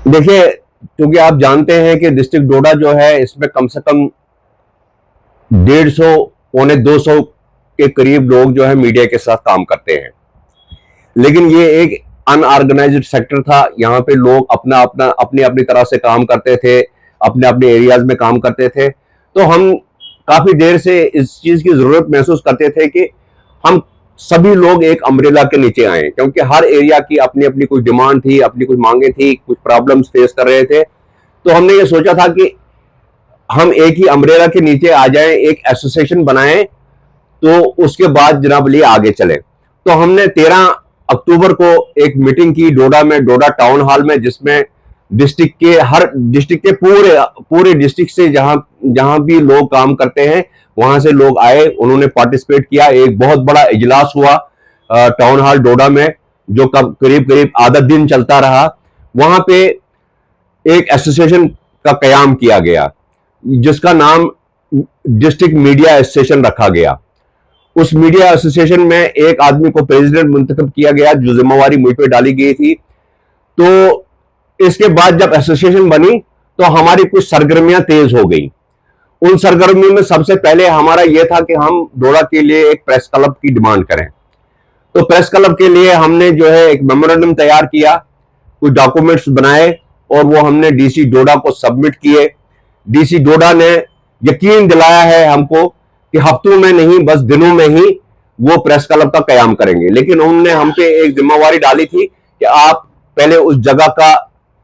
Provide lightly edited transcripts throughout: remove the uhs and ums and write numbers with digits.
देखिए, क्योंकि आप जानते हैं कि डिस्ट्रिक्ट डोडा जो है इसमें कम से कम 150 पौने 200 के करीब लोग जो है मीडिया के साथ काम करते हैं। लेकिन ये एक अनऑर्गेनाइज्ड सेक्टर था। यहाँ पे लोग अपना अपना अपनी अपनी तरह से काम करते थे, अपने अपने एरियाज में काम करते थे। तो हम काफी देर से इस चीज की जरूरत महसूस करते थे कि हम सभी लोग एक अम्ब्रेला के नीचे आए, क्योंकि हर एरिया की अपनी अपनी कुछ डिमांड थी, अपनी कुछ मांगे थी, कुछ प्रॉब्लम्स फेस कर रहे थे। तो हमने ये सोचा था कि हम एक ही अम्ब्रेला के नीचे आ जाएं, एक एसोसिएशन बनाएं, तो उसके बाद जनाब लिए आगे चले। तो हमने 13 अक्टूबर को एक मीटिंग की डोडा में, डोडा टाउन हॉल में, जिसमें डिस्ट्रिक्ट के पूरे पूरे डिस्ट्रिक्ट से जहां जहां भी लोग काम करते हैं वहां से लोग आए, उन्होंने पार्टिसिपेट किया। एक बहुत बड़ा इजलास हुआ टाउन हॉल डोडा में, जो करीब करीब आधा दिन चलता रहा। वहां पे एक एसोसिएशन का कयाम किया गया, जिसका नाम डिस्ट्रिक्ट मीडिया एसोसिएशन रखा गया। उस मीडिया एसोसिएशन में एक आदमी को प्रेसिडेंट मुंतखब किया गया, जो जिम्मेवारी मुझ पर डाली गई थी। तो इसके बाद जब एसोसिएशन बनी तो हमारी कुछ सरगर्मियां तेज हो गई। उन सरगर्मियों में सबसे पहले हमारा यह था कि हम डोडा के लिए एक प्रेस क्लब की डिमांड करें। तो प्रेस क्लब के लिए हमने जो है एक मेमोरेंडम तैयार किया, कुछ डॉक्यूमेंट्स बनाए और वो हमने डीसी डोडा को सबमिट किए। डीसी डोडा ने यकीन दिलाया है हमको कि हफ्तों में नहीं, बस दिनों में ही वो प्रेस क्लब का कयाम करेंगे। लेकिन उन्होंने हम पे एक जिम्मेवारी डाली थी कि आप पहले उस जगह का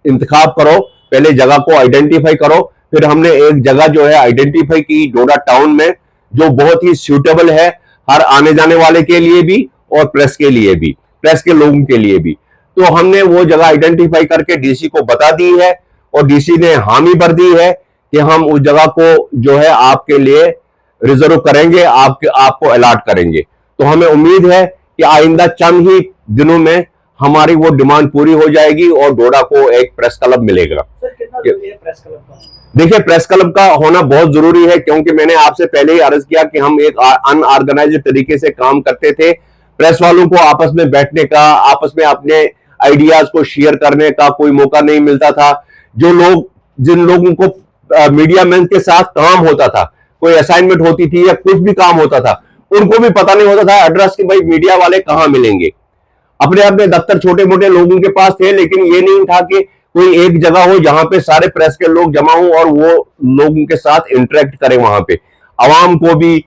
इंतखाब करो, पहले जगह को आइडेंटिफाई करो। फिर हमने एक जगह जो है आइडेंटिफाई की डोडा टाउन में, जो बहुत ही सूटेबल है हर आने जाने वाले के लिए भी और प्रेस के लिए भी, प्रेस के लोगों के लिए भी। तो हमने वो जगह आइडेंटिफाई करके डीसी को बता दी है और डीसी ने हामी भर दी है कि हम उस जगह को जो है आपके लिए रिजर्व करेंगे, आपको अलॉट करेंगे। तो हमें उम्मीद है कि आइंदा चंद ही दिनों में हमारी वो डिमांड पूरी हो जाएगी और डोडा को एक प्रेस क्लब मिलेगा। सर, कितना जरूरी है प्रेस क्लब का? देखिए, प्रेस क्लब का होना बहुत जरूरी है, क्योंकि मैंने आपसे पहले ही अर्ज किया कि हम एक अनऑर्गेनाइज्ड तरीके से काम करते थे। प्रेस वालों को आपस में बैठने का, आपस में अपने आइडियाज को शेयर करने का कोई मौका नहीं मिलता था। जिन लोगों को मीडिया मैन के साथ काम होता था, कोई असाइनमेंट होती थी या कुछ भी काम होता था, उनको भी पता नहीं होता था एड्रेस कि भाई मीडिया वाले कहां मिलेंगे। अपने अपने दफ्तर छोटे मोटे लोगों के पास थे, लेकिन ये नहीं था कि कोई एक जगह हो जहां पे सारे प्रेस के लोग जमा हो और वो लोगों के साथ इंटरेक्ट करें। वहां पे आवाम को भी,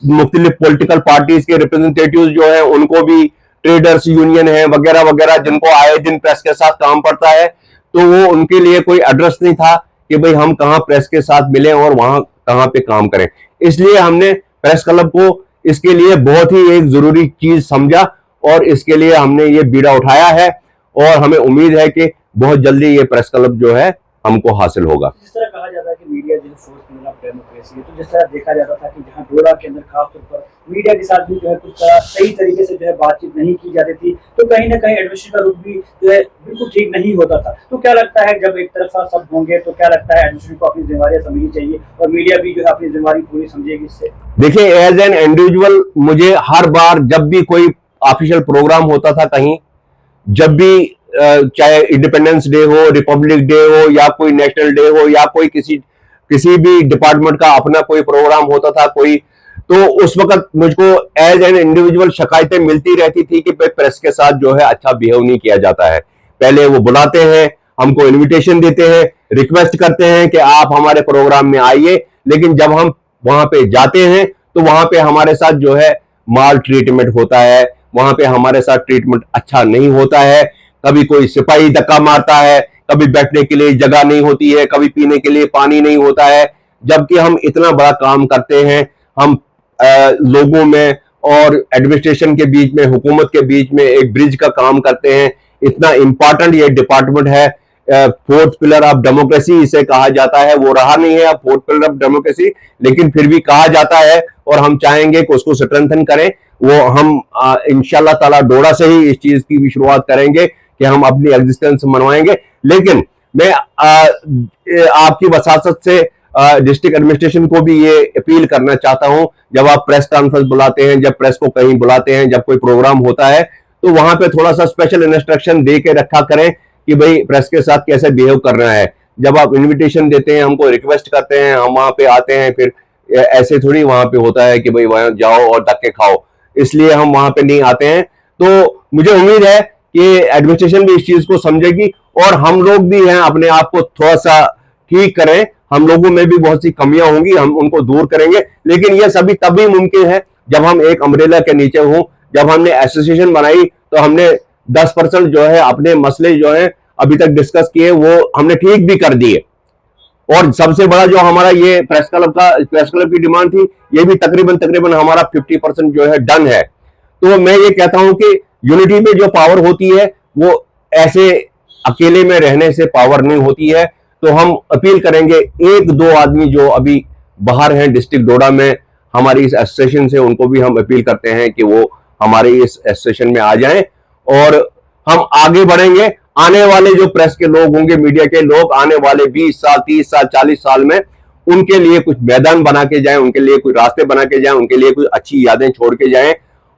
मुख्तलिफ पॉलिटिकल पार्टीज के रिप्रेजेंटेटिव जो है उनको भी, ट्रेडर्स यूनियन है वगैरह वगैरह, जिनको आए दिन प्रेस के साथ काम पड़ता है, तो वो उनके लिए कोई एड्रेस नहीं था कि भाई हम कहां प्रेस के साथ मिलें और वहां कहां पे काम करें। इसलिए हमने प्रेस क्लब को इसके लिए बहुत ही एक जरूरी चीज समझा और इसके लिए हमने ये बीड़ा उठाया है और हमें उम्मीद है कि बहुत जल्दी ये प्रेस क्लब जो है हमको हासिल होगा। जिस तरह कहा जाता है कि मीडिया जो फोर्थ पिलर ऑफ डेमोक्रेसी है, तो जिस तरह देखा जाता था कि जहां डोडा के अंदर खासतौर पर मीडिया के साथ भी जो है कुछ सही तरीके से जो है बातचीत नहीं की जाती थी, तो कहीं ना कहीं एडमिनिस्ट्रेशन का रुख भी जो है बिल्कुल ठीक नहीं होता था। तो क्या लगता है जब एक तरफा सब होंगे तो क्या लगता है एडमिनिस्ट्रेशन को अपनी जिम्मेवारियां समझनी चाहिए और मीडिया भी जो है अपनी जिम्मेवारी पूरी समझेगी इससे? देखिए, एज एन इंडिविजुअल मुझे हर बार जब भी कोई ऑफिशियल प्रोग्राम होता था कहीं, जब भी चाहे इंडिपेंडेंस डे हो, रिपब्लिक डे हो या कोई नेशनल डे हो या कोई किसी भी डिपार्टमेंट का अपना कोई प्रोग्राम होता था कोई, तो उस वक्त मुझको एज एन इंडिविजुअल शिकायतें मिलती रहती थी कि प्रेस के साथ जो है अच्छा बिहेव नहीं किया जाता है। पहले वो बुलाते हैं, हमको इनविटेशन देते हैं, रिक्वेस्ट करते हैं कि आप हमारे प्रोग्राम में आइए, लेकिन जब हम वहां पे जाते हैं तो वहां पे हमारे साथ जो है माल ट्रीटमेंट होता है, वहां पे हमारे साथ ट्रीटमेंट अच्छा नहीं होता है। कभी कोई सिपाही धक्का मारता है, कभी बैठने के लिए जगह नहीं होती है, कभी पीने के लिए पानी नहीं होता है। जबकि हम इतना बड़ा काम करते हैं, हम लोगों में और एडमिनिस्ट्रेशन के बीच में, हुकूमत के बीच में एक ब्रिज का काम करते हैं। इतना इंपॉर्टेंट ये डिपार्टमेंट है, फोर्थ पिलर ऑफ डेमोक्रेसी इसे कहा जाता है। वो रहा नहीं है अब फोर्थ पिलर ऑफ डेमोक्रेसी, लेकिन फिर भी कहा जाता है और हम चाहेंगे कि उसको स्ट्रेंथन करें। वो हम इंशाल्लाह ताला डोडा से ही इस चीज की भी शुरुआत करेंगे कि हम अपनी एग्जिस्टेंस मनवाएंगे। लेकिन मैं आपकी वसासत से डिस्ट्रिक्ट एडमिनिस्ट्रेशन को भी ये अपील करना चाहता हूं, जब आप प्रेस कॉन्फ्रेंस बुलाते हैं, जब प्रेस को कहीं बुलाते हैं, जब कोई प्रोग्राम होता है, तो वहां पे थोड़ा सा स्पेशल इंस्ट्रक्शन दे के रखा करें कि भाई प्रेस के साथ कैसे बिहेव करना है। जब आप इनविटेशन देते हैं, हमको रिक्वेस्ट करते हैं, हम वहां पे आते हैं, फिर ऐसे थोड़ी वहां पे होता है कि भाई वहां जाओ और धक्के खाओ, इसलिए हम वहां पे नहीं आते हैं। तो मुझे उम्मीद है कि एडमिनिस्ट्रेशन भी इस चीज को समझेगी और हम लोग भी हैं अपने आप को थोड़ा सा ठीक करें। हम लोगों में भी बहुत सी कमियां होंगी, हम उनको दूर करेंगे, लेकिन यह सभी तभी मुमकिन है जब हम एक अम्ब्रेला के नीचे हों। जब हमने एसोसिएशन बनाई तो हमने 10% जो है अपने मसले जो है अभी तक डिस्कस किए वो हमने ठीक भी कर दिए। और सबसे बड़ा जो हमारा ये प्रेस क्लब की डिमांड थी, ये भी तकरीबन तकरीबन हमारा 50% जो है डन है। तो मैं ये कहता हूं कि यूनिटी में जो पावर होती है वो ऐसे अकेले में रहने से पावर नहीं होती है। तो हम अपील करेंगे, एक दो आदमी जो अभी बाहर हैं डिस्ट्रिक्ट डोडा में हमारी इस एसोसिएशन से, उनको भी हम अपील करते हैं कि वो हमारे इस एसोसिएशन में आ जाएं और हम आगे बढ़ेंगे। आने वाले जो प्रेस के लोग होंगे, मीडिया के लोग, आने वाले 20 साल, 30 साल, 40 साल में उनके लिए कुछ मैदान बना के जाएं, उनके लिए कुछ रास्ते बना के जाएं, उनके लिए कुछ अच्छी यादें छोड़ के जाएं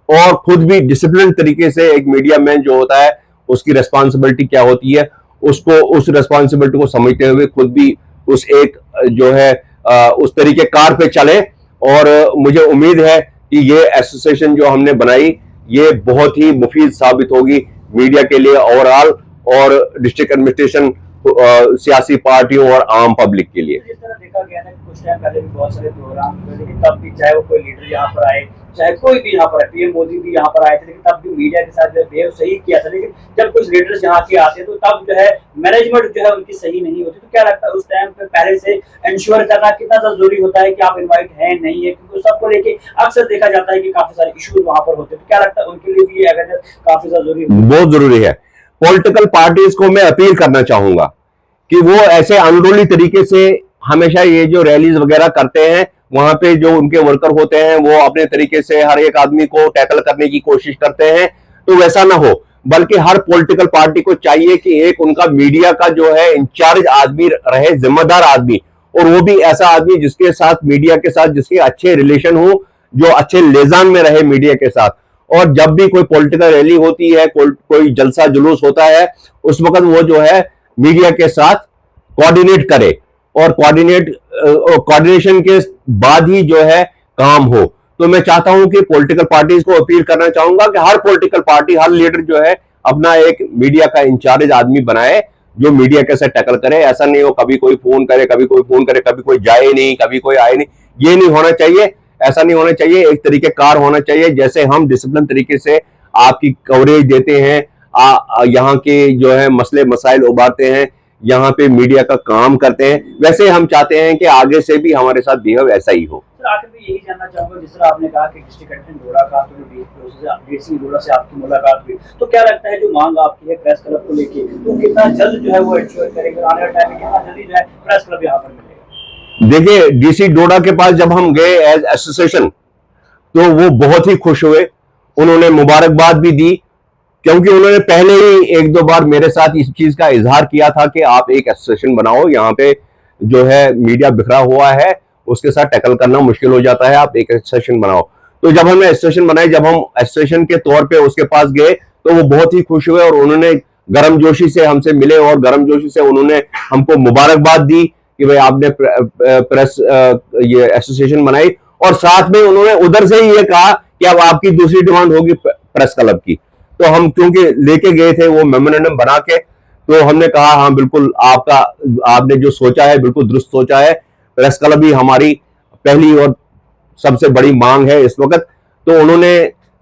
और खुद भी डिसिप्लिन तरीके से, एक मीडिया मैन जो होता है उसकी रिस्पॉन्सिबिलिटी क्या होती है, उसको उस रिस्पॉन्सिबिलिटी को समझते हुए खुद भी उस एक जो है उस तरीके कार पे चले। और मुझे उम्मीद है कि ये एसोसिएशन जो हमने बनाई ये बहुत ही मुफीद साबित होगी मीडिया के लिए ओवरऑल और डिस्ट्रिक्ट एडमिनिस्ट्रेशन, सियासी पार्टियों और आम पब्लिक के लिए। जिस तरह देखा गया ना कि कुछ टाइम पहले भी बहुत सारे प्रोग्राम हुए, लेकिन तब भी चाहे वो कोई लीडर यहाँ पर आए, चाहे कोई भी यहाँ पर आए, पीएम मोदी भी यहाँ पर आए थे, लेकिन तब भी मीडिया के साथ जो बिहेव सही किया था। लेकिन जब कुछ लीडर्स यहाँ के आते हैं तो तब जो है मैनेजमेंट जो है उनकी सही नहीं होती। तो क्या लगता है उस टाइम पे पहले से इंश्योर करना कितना जरूरी होता है कि आप इन्वाइट हैं नहीं है, क्योंकि सबको लेके अक्सर देखा जाता है कि काफी सारे इश्यूज वहां पर होते हैं। तो क्या लगता है उनके लिए भी ये अवेयरनेस काफी ज्यादा जरूरी है? बहुत जरूरी है। पॉलिटिकल पार्टीज को मैं अपील करना चाहूंगा कि वो ऐसे अनरूली तरीके से हमेशा ये जो रैलीज वगैरह करते हैं, वहां पे जो उनके वर्कर होते हैं वो अपने तरीके से हर एक आदमी को टैकल करने की कोशिश करते हैं, तो वैसा ना हो। बल्कि हर पॉलिटिकल पार्टी को चाहिए कि एक उनका मीडिया का जो है इंचार्ज आदमी रहे, जिम्मेदार आदमी, और वो भी ऐसा आदमी जिसके साथ, मीडिया के साथ जिसके अच्छे रिलेशन हो, जो अच्छे लेजान में रहे मीडिया के साथ। और जब भी कोई पॉलिटिकल रैली होती है, कोई जलसा जुलूस होता है, उस वक्त वो जो है मीडिया के साथ कोऑर्डिनेट करे और कोऑर्डिनेशन के बाद ही जो है काम हो। तो मैं चाहता हूं कि पॉलिटिकल पार्टीज को अपील करना चाहूंगा कि हर पॉलिटिकल पार्टी, हर लीडर जो है अपना एक मीडिया का इंचार्ज आदमी बनाए जो मीडिया के साथ टैकल करे। ऐसा नहीं हो कभी कोई फोन करे, कभी कोई फोन करे, कभी कोई जाए नहीं, कभी कोई आए नहीं, ये नहीं होना चाहिए। ऐसा नहीं होना चाहिए। एक तरीके कार होना चाहिए। जैसे हम डिसिप्लिन तरीके से आपकी कवरेज देते हैं, यहाँ के जो है मसले मसाइल उबारते हैं, यहाँ पे मीडिया का काम करते हैं, वैसे हम चाहते हैं कि आगे से भी हमारे साथ बिहेव ऐसा ही हो। सर आखिर में यही जानना चाहूंगा, जिस तरह आपने कहा कि डिस्ट्रिक्ट एडमिन डोडा का डीसी डोडा से आपकी मुलाकात हुई, तो क्या लगता है जो मांग आपकी है प्रेस क्लब को लेके, तो कितना जल्द जो है वो इंश्योर करेंगे आने वाले टाइम में, कितना जल्दी जो है प्रेस क्लब यहाँ पर मिलेगा? देखिए, डीसी डोडा के पास जब हम गए एज एसोसिएशन तो वो बहुत ही खुश हुए। उन्होंने मुबारकबाद भी दी, क्योंकि उन्होंने पहले ही एक दो बार मेरे साथ इस चीज का इजहार किया था कि आप एक एसोसिएशन बनाओ, यहाँ पे जो है मीडिया बिखरा हुआ है, उसके साथ टैकल करना मुश्किल हो जाता है, आप एक एसोसिएशन बनाओ। तो जब हमने एसोसिएशन बनाई, जब हम एसोसिएशन के तौर पे उसके पास गए तो वो बहुत ही खुश हुए और उन्होंने गर्मजोशी से हमसे मिले और गर्मजोशी से उन्होंने हमको मुबारकबाद दी कि भाई आपने प्रेस ये एसोसिएशन बनाई। और साथ में उन्होंने उधर से ही ये कहा कि अब आपकी दूसरी डिमांड होगी प्रेस क्लब की। तो हम क्योंकि लेके गए थे वो मेमोरेंडम बना के, तो हमने कहा हाँ बिल्कुल आपने जो सोचा है बिल्कुल दुरुस्त सोचा है। प्रेस क्लब ही हमारी पहली और सबसे बड़ी मांग है इस वक्त। तो उन्होंने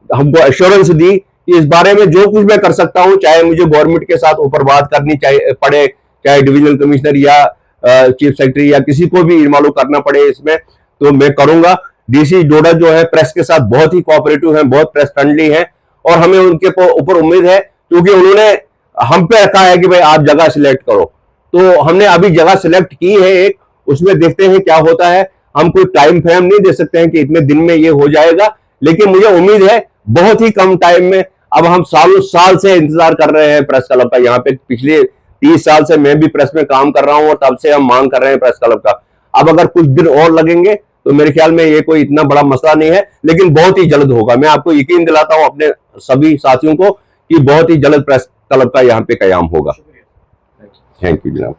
हमको एश्योरेंस दी कि इस बारे में जो कुछ मैं कर सकता हूं, चाहे मुझे गवर्नमेंट के साथ ऊपर बात करनी पड़े, चाहे डिविजनल कमिश्नर या चीफ सेक्रेटरी या किसी को भी इन्वॉल्व करना पड़े इसमें, तो मैं करूंगा। डीसी डोडा जो है प्रेस के साथ बहुत ही कोऑपरेटिव है, बहुत प्रेस फ्रेंडली है और हमें उनके ऊपर उम्मीद है, क्योंकि उन्होंने हम पे रखा है कि भाई आप जगह सिलेक्ट करो। तो हमने अभी जगह सिलेक्ट की है एक, उसमें देखते हैं क्या होता है। हम कोई टाइम फ्रेम नहीं दे सकते हैं कि इतने दिन में ये हो जाएगा, लेकिन मुझे उम्मीद है बहुत ही कम टाइम में। अब हम सालों साल से इंतजार कर रहे हैं प्रेस क्लब का, यहाँ पे पिछले 30 साल से मैं भी प्रेस में काम कर रहा हूं और तब से हम मांग कर रहे हैं प्रेस क्लब का। अब अगर कुछ दिन और लगेंगे तो मेरे ख्याल में ये कोई इतना बड़ा मसला नहीं है, लेकिन बहुत ही जल्द होगा। मैं आपको यकीन दिलाता हूं अपने सभी साथियों को कि बहुत ही जल्द प्रेस क्लब का यहाँ पे कयाम होगा। थैंक यू जनाब।